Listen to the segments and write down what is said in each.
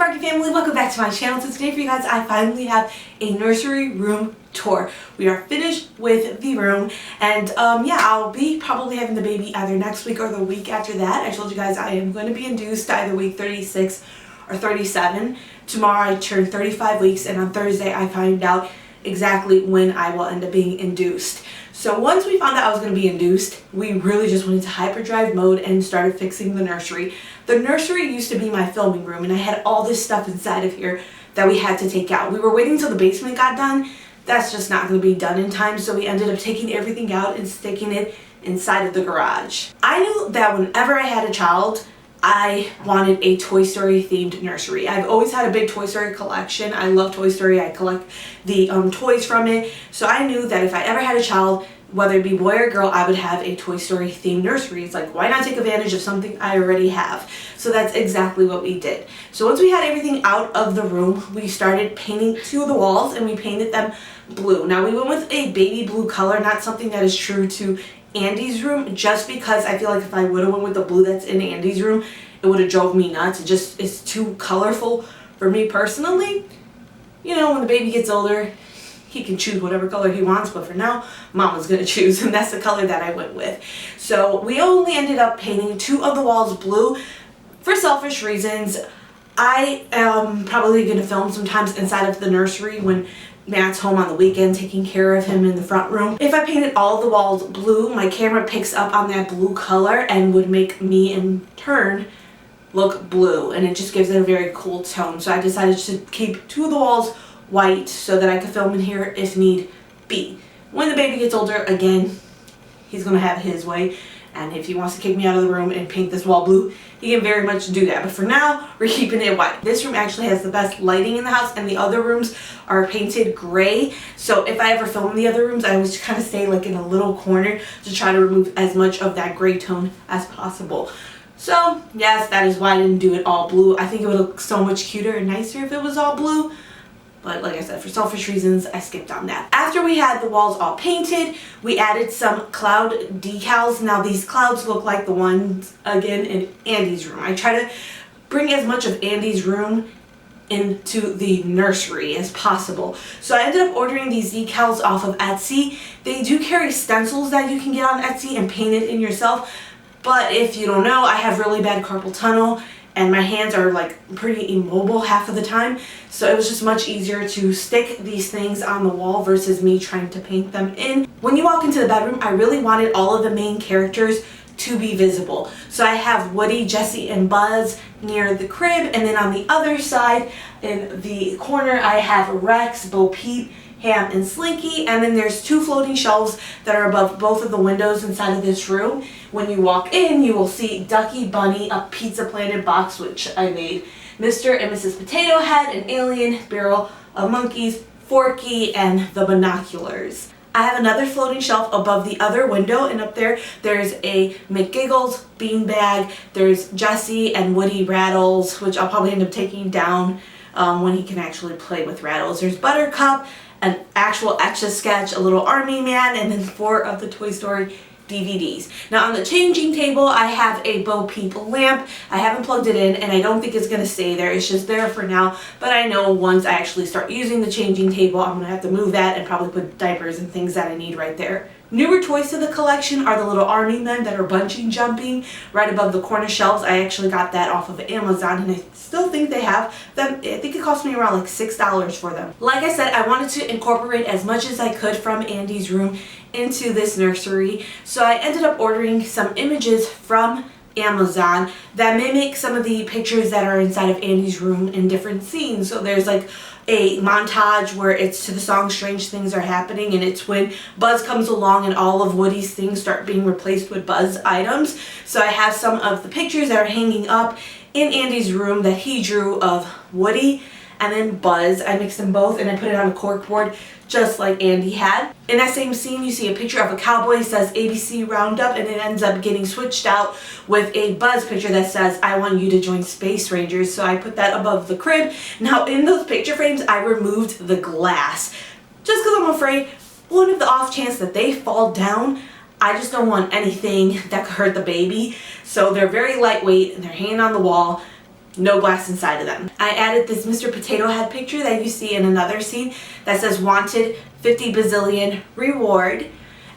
Parky family, welcome back to my channel. So today for you guys, I finally have a nursery room tour. We are finished with the room, and yeah, I'll be probably having the baby either next week or the week after that. I told you guys I am going to be induced either week 36 or 37. Tomorrow I turn 35 weeks, and on Thursday I find out exactly when I will end up being induced. So once we found out I was going to be induced, we really just went into hyperdrive mode and started fixing the nursery. The nursery used to be my filming room, and I had all this stuff inside of here that we had to take out. We were waiting until the basement got done. That's just not going to be done in time, so we ended up taking everything out and sticking it inside of the garage. I knew that whenever I had a child, I wanted a Toy Story themed nursery. I've always had a big Toy Story collection. I love Toy Story. I collect the toys from it. So I knew that if I ever had a child, whether it be boy or girl, I would have a Toy Story themed nursery. It's like, why not take advantage of something I already have? So that's exactly what we did. So once we had everything out of the room, we started painting two of the walls, and we painted them blue. Now we went with a baby blue color, not something that is true to Andy's room, just because I feel like if I would have went with the blue that's in Andy's room, it would have drove me nuts. It's too colorful for me personally. You know, when the baby gets older, he can choose whatever color he wants, but for now, Mama's gonna choose, and that's the color that I went with. So we only ended up painting two of the walls blue for selfish reasons. I am probably gonna film sometimes inside of the nursery when Matt's home on the weekend taking care of him in the front room. If I painted all of the walls blue, my camera picks up on that blue color and would make me in turn look blue, and it just gives it a very cool tone. So I decided to keep two of the walls white so that I could film in here if need be. When the baby gets older, again, he's gonna have his way, and if he wants to kick me out of the room and paint this wall blue, he can very much do that. But for now, we're keeping it white. This room actually has the best lighting in the house, and the other rooms are painted gray. So if I ever film in the other rooms, I always kind of stay like in a little corner to try to remove as much of that gray tone as possible. So yes, that is why I didn't do it all blue. I think it would look so much cuter and nicer if it was all blue. But like I said, for selfish reasons, I skipped on that. After we had the walls all painted, we added some cloud decals. Now these clouds look like the ones, again, in Andy's room. I try to bring as much of Andy's room into the nursery as possible. So I ended up ordering these decals off of Etsy. They do carry stencils that you can get on Etsy and paint it in yourself. But if you don't know, I have really bad carpal tunnel, and my hands are like pretty immobile half of the time, so it was just much easier to stick these things on the wall versus me trying to paint them in. When you walk into the bedroom, I really wanted all of the main characters to be visible. So I have Woody, Jesse, and Buzz near the crib, and then on the other side in the corner I have Rex, Bo Peep, Ham, and Slinky, and then there's two floating shelves that are above both of the windows inside of this room. When you walk in, you will see Ducky, Bunny, a Pizza Planet box, which I made, Mr. and Mrs. Potato Head, an alien, barrel of monkeys, Forky, and the binoculars. I have another floating shelf above the other window, and up there, there's a McGiggles beanbag, there's Jesse and Woody Rattles, which I'll probably end up taking down when he can actually play with Rattles. There's Buttercup, an actual Etch-a-Sketch, a little army man, and then 4 of the Toy Story DVDs. Now on the changing table, I have a Bo Peep lamp. I haven't plugged it in, and I don't think it's going to stay there. It's just there for now, but I know once I actually start using the changing table, I'm going to have to move that and probably put diapers and things that I need right there. Newer toys to the collection are the little army men that are bungee jumping right above the corner shelves. I actually got that off of Amazon, and I still think they have them. I think it cost me around like $6 for them. Like I said, I wanted to incorporate as much as I could from Andy's room into this nursery. So I ended up ordering some images from Amazon that mimic some of the pictures that are inside of Andy's room in different scenes. So there's like a montage where it's to the song Strange Things Are Happening, and it's when Buzz comes along and all of Woody's things start being replaced with Buzz items. So I have some of the pictures that are hanging up in Andy's room that he drew of Woody and then Buzz. I mixed them both, and I put it on a corkboard just like Andy had. In that same scene, you see a picture of a cowboy that says ABC Roundup, and it ends up getting switched out with a Buzz picture that says, I want you to join Space Rangers. So I put that above the crib. Now in those picture frames, I removed the glass just because I'm afraid one of the off chance that they fall down, I just don't want anything that could hurt the baby. So they're very lightweight and they're hanging on the wall. no glass inside of them. I added this Mr. Potato Head picture that you see in another scene that says wanted 50 bazillion reward.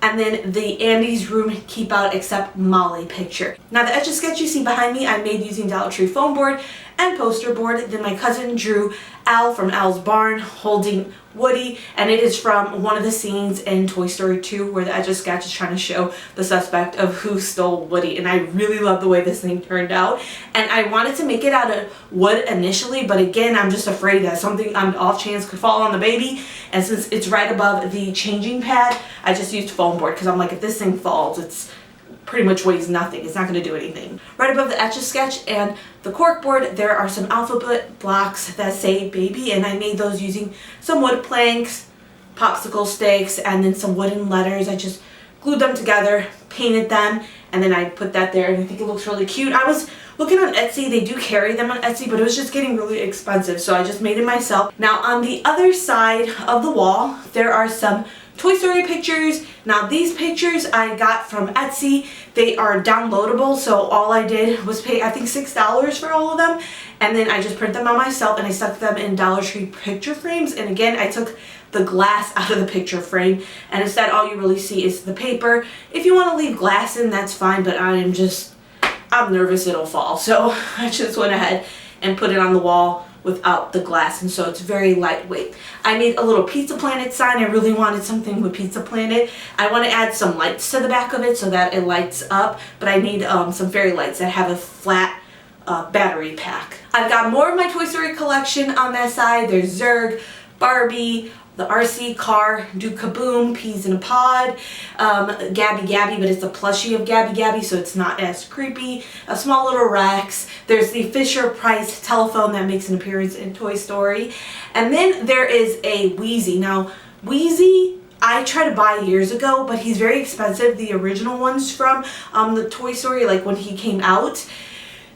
And then the Andy's room keep out except Molly picture. Now the Etch-a-Sketch you see behind me I made using Dollar Tree foam board and poster board. Then my cousin drew Al from Al's Barn holding Woody, and it is from one of the scenes in Toy Story 2 where the Etch-a-Sketch is trying to show the suspect of who stole Woody, and I really love the way this thing turned out. And I wanted to make it out of wood initially, but again I'm just afraid that something on the off chance could fall on the baby, and since it's right above the changing pad I just used foam board because I'm like, if this thing falls, it's pretty much weighs nothing. It's not going to do anything. Right above the Etch-a-Sketch and the cork board there are some alphabet blocks that say baby, and I made those using some wood planks, popsicle sticks, and then some wooden letters. I just glued them together, painted them, and then I put that there, and I think it looks really cute. I was looking on Etsy, they do carry them on Etsy, but it was just getting really expensive, so I just made it myself. Now on the other side of the wall there are some Toy Story pictures. Now these pictures I got from Etsy. They are downloadable, so all I did was pay I think $6 for all of them, and then I just printed them out myself and I stuck them in Dollar Tree picture frames. And again I took the glass out of the picture frame, and instead all you really see is the paper. If you want to leave glass in, that's fine, but I'm nervous it'll fall, so I just went ahead and put it on the wall without the glass, and so it's very lightweight. I made a little Pizza Planet sign. I really wanted something with Pizza Planet. I want to add some lights to the back of it so that it lights up, but I need some fairy lights that have a flat battery pack. I've got more of my Toy Story collection on that side. There's Zurg, Barbie, the RC car, Do Kaboom, Peas in a Pod, Gabby Gabby, but it's a plushie of Gabby Gabby, so it's not as creepy. A small little Rex. There's the Fisher-Price telephone that makes an appearance in Toy Story. And then there is a Wheezy. Now, Wheezy I tried to buy years ago, but he's very expensive. The original ones from the Toy Story, like when he came out,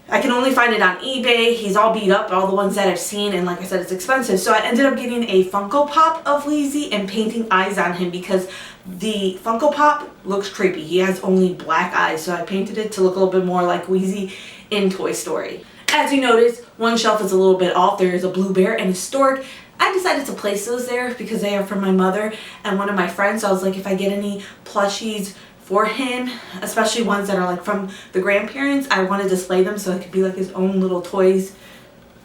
I can only find it on eBay. He's all beat up, all the ones that I've seen, and like I said, it's expensive. So I ended up getting a Funko Pop of Wheezy and painting eyes on him because the Funko Pop looks creepy. He has only black eyes, so I painted it to look a little bit more like Wheezy in Toy Story. As you notice, one shelf is a little bit off. There is a Blue Bear and a Stork. I decided to place those there because they are from my mother and one of my friends. So I was like, if I get any plushies for him, especially ones that are like from the grandparents, I want to display them so it could be like his own little toys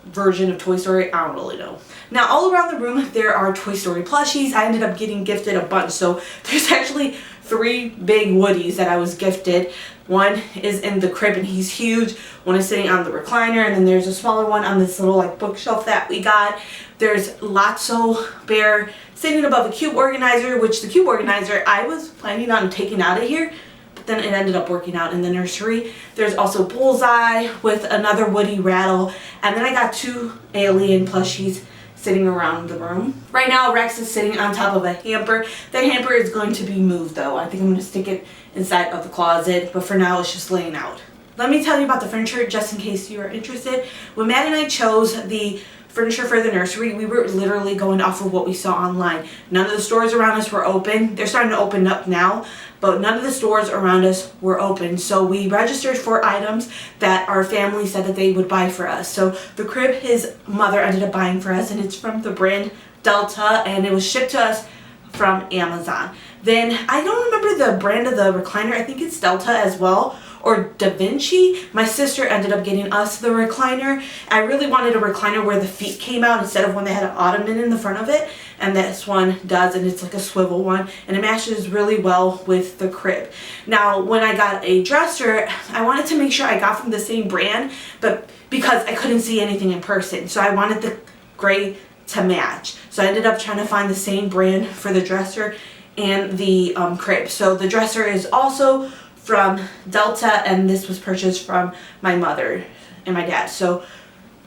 version of Toy Story. I don't really know. Now all around the room there are Toy Story plushies. I ended up getting gifted a bunch, so there's actually 3 big Woodies that I was gifted. One is in the crib and he's huge. One is sitting on the recliner, and then there's a smaller one on this little like bookshelf that we got. There's Lotso Bear sitting above a cube organizer, which the cube organizer I was planning on taking out of here, but then it ended up working out in the nursery. There's also Bullseye with another Woody rattle, and then I got 2 alien plushies sitting around the room. Right now Rex is sitting on top of a hamper. That hamper is going to be moved though. I think I'm going to stick it inside of the closet, but for now it's just laying out. Let me tell you about the furniture just in case you are interested. When Matt and I chose the furniture for the nursery, we were literally going off of what we saw online. None of the stores around us were open. They're starting to open up now, but none of the stores around us were open. So we registered for items that our family said that they would buy for us. So the crib his mother ended up buying for us, and it's from the brand Delta, and it was shipped to us from Amazon. Then I don't remember the brand of the recliner. I think it's Delta as well, or Da Vinci. My sister ended up getting us the recliner. I really wanted a recliner where the feet came out instead of one that had an ottoman in the front of it, and this one does, and it's like a swivel one, and it matches really well with the crib. Now when I got a dresser, I wanted to make sure I got from the same brand, but because I couldn't see anything in person, so I wanted the gray to match. So I ended up trying to find the same brand for the dresser and the crib. So the dresser is also from Delta, and this was purchased from my mother and my dad. So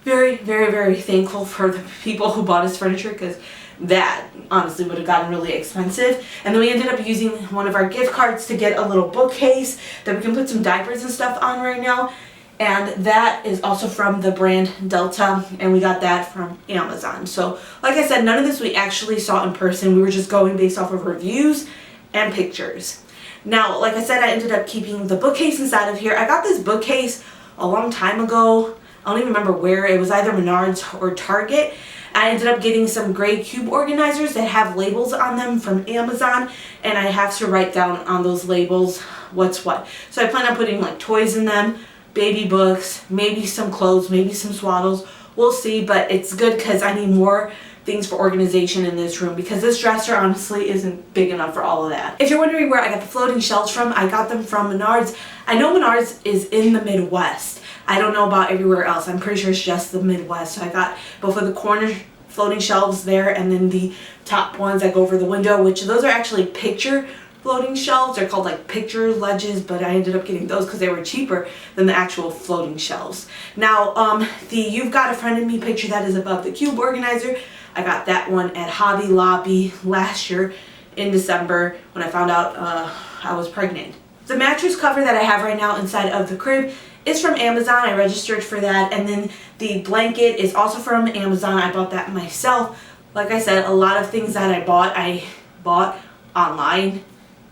very, very, very thankful for the people who bought us furniture, because that honestly would have gotten really expensive. And then we ended up using one of our gift cards to get a little bookcase that we can put some diapers and stuff on right now. And that is also from the brand Delta, and we got that from Amazon. So like I said, none of this we actually saw in person. We were just going based off of reviews and pictures. Now, like I said, I ended up keeping the bookcase inside of here. I got this bookcase a long time ago. I don't even remember where. It was either Menards or Target. I ended up getting some gray cube organizers that have labels on them from Amazon, and I have to write down on those labels what's what. So I plan on putting like toys in them, baby books, maybe some clothes, maybe some swaddles. We'll see, but it's good because I need more things for organization in this room because this dresser honestly isn't big enough for all of that. If you're wondering where I got the floating shelves from, I got them from Menards. I know Menards is in the Midwest. I don't know about everywhere else. I'm pretty sure it's just the Midwest. So I got both of the corner floating shelves there and then the top ones that go over the window, which those are actually picture floating shelves. They're called like picture ledges, but I ended up getting those because they were cheaper than the actual floating shelves. Now, the You've Got a Friend in Me picture that is above the cube organizer, I got that one at Hobby Lobby last year in December when I found out I was pregnant. The mattress cover that I have right now inside of the crib is from Amazon. I registered for that. And then the blanket is also from Amazon. I bought that myself. Like I said, a lot of things that I bought online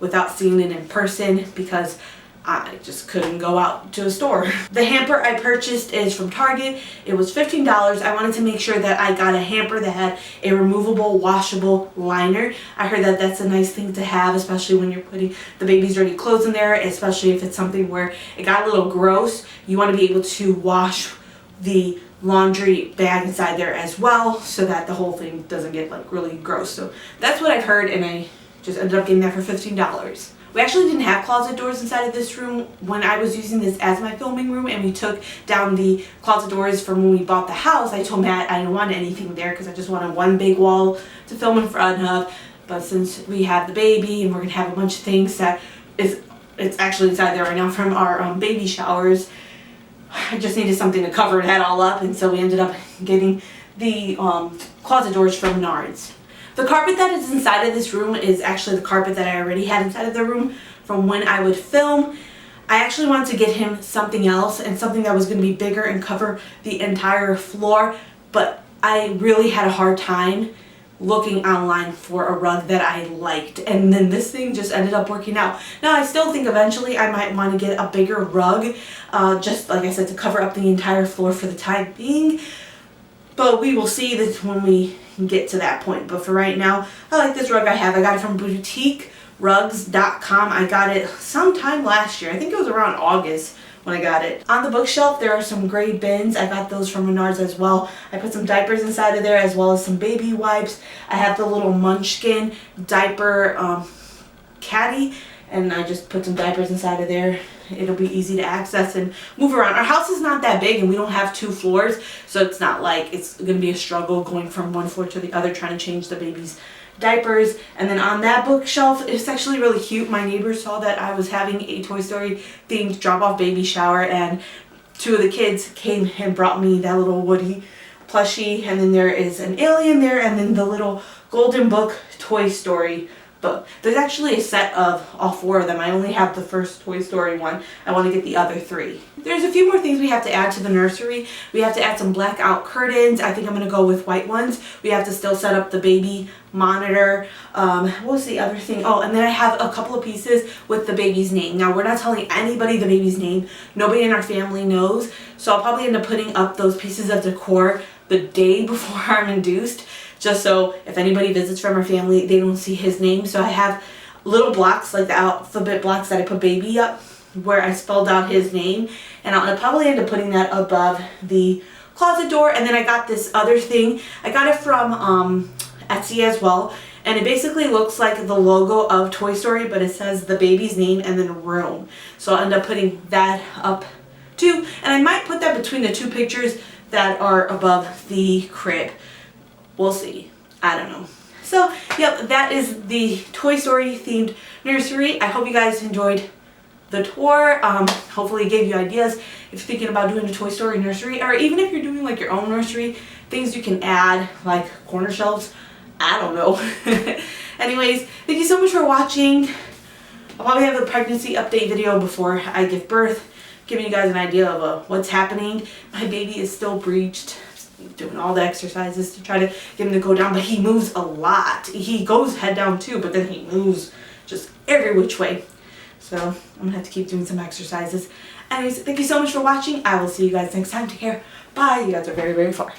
without seeing it in person because I just couldn't go out to a store. The hamper I purchased is from Target. It was $15. I wanted to make sure that I got a hamper that had a removable, washable liner. I heard that that's a nice thing to have, especially when you're putting the baby's dirty clothes in there, especially if it's something where it got a little gross. You want to be able to wash the laundry bag inside there as well so that the whole thing doesn't get like really gross. So that's what I've heard, and I just ended up getting that for $15. We actually didn't have closet doors inside of this room when I was using this as my filming room, and we took down the closet doors from when we bought the house. I told Matt I didn't want anything there because I just wanted one big wall to film in front of. But since we have the baby and we're going to have a bunch of things that it's actually inside there right now from our baby showers, I just needed something to cover that all up, and so we ended up getting the closet doors from Menards. The carpet that is inside of this room is actually the carpet that I already had inside of the room from when I would film. I actually wanted to get him something else and something that was going to be bigger and cover the entire floor, but I really had a hard time looking online for a rug that I liked, and then this thing just ended up working out. Now I still think eventually I might want to get a bigger rug, just like I said, to cover up the entire floor for the time being, but we will see this when we get to that point. But for right now, I like this rug I have. I got it from boutiquerugs.com. I got it sometime last year. I think it was around August when I got it. On the bookshelf there are some gray bins. I got those from Menards as well. I put some diapers inside of there as well as some baby wipes. I have the little Munchkin diaper caddy, and I just put some diapers inside of there. It'll be easy to access and move around. Our house is not that big and we don't have 2 floors, so it's not like it's going to be a struggle going from one floor to the other trying to change the baby's diapers. And then on that bookshelf, it's actually really cute. My neighbors saw that I was having a Toy Story themed drop-off baby shower, and 2 of the kids came and brought me that little Woody plushie, and then there is an alien there, and then the little Golden Book Toy Story book. There's actually a set of all 4 of them. I only have the first Toy Story one. I want to get the other 3. There's a few more things we have to add to the nursery. We have to add some blackout curtains. I think I'm going to go with white ones. We have to still set up the baby monitor. What was the other thing? Oh, and then I have a couple of pieces with the baby's name. Now, we're not telling anybody the baby's name. Nobody in our family knows. So I'll probably end up putting up those pieces of decor the day before I'm induced, just so if anybody visits from our family, they don't see his name. So I have little blocks, like the alphabet blocks that I put baby up, where I spelled out his name, and I'll probably end up putting that above the closet door. And then I got this other thing. I got it from Etsy as well, and it basically looks like the logo of Toy Story, but it says the baby's name and then room. So I'll end up putting that up too, and I might put that between the 2 pictures that are above the crib. We'll see. I don't know. So, yep, that is the Toy Story themed nursery. I hope you guys enjoyed the tour. Hopefully it gave you ideas if you're thinking about doing a Toy Story nursery, or even if you're doing like your own nursery, things you can add like corner shelves. I don't know. Anyways, thank you so much for watching. I'll probably have a pregnancy update video before I give birth, giving you guys an idea of what's happening. My baby is still breached, doing all the exercises to try to get him to go down, but he moves a lot. He goes head down too, but then he moves just every which way. So I'm gonna have to keep doing some exercises Anyways, thank you so much for watching. I will see you guys next time. Take care. Bye. You guys are very, very far.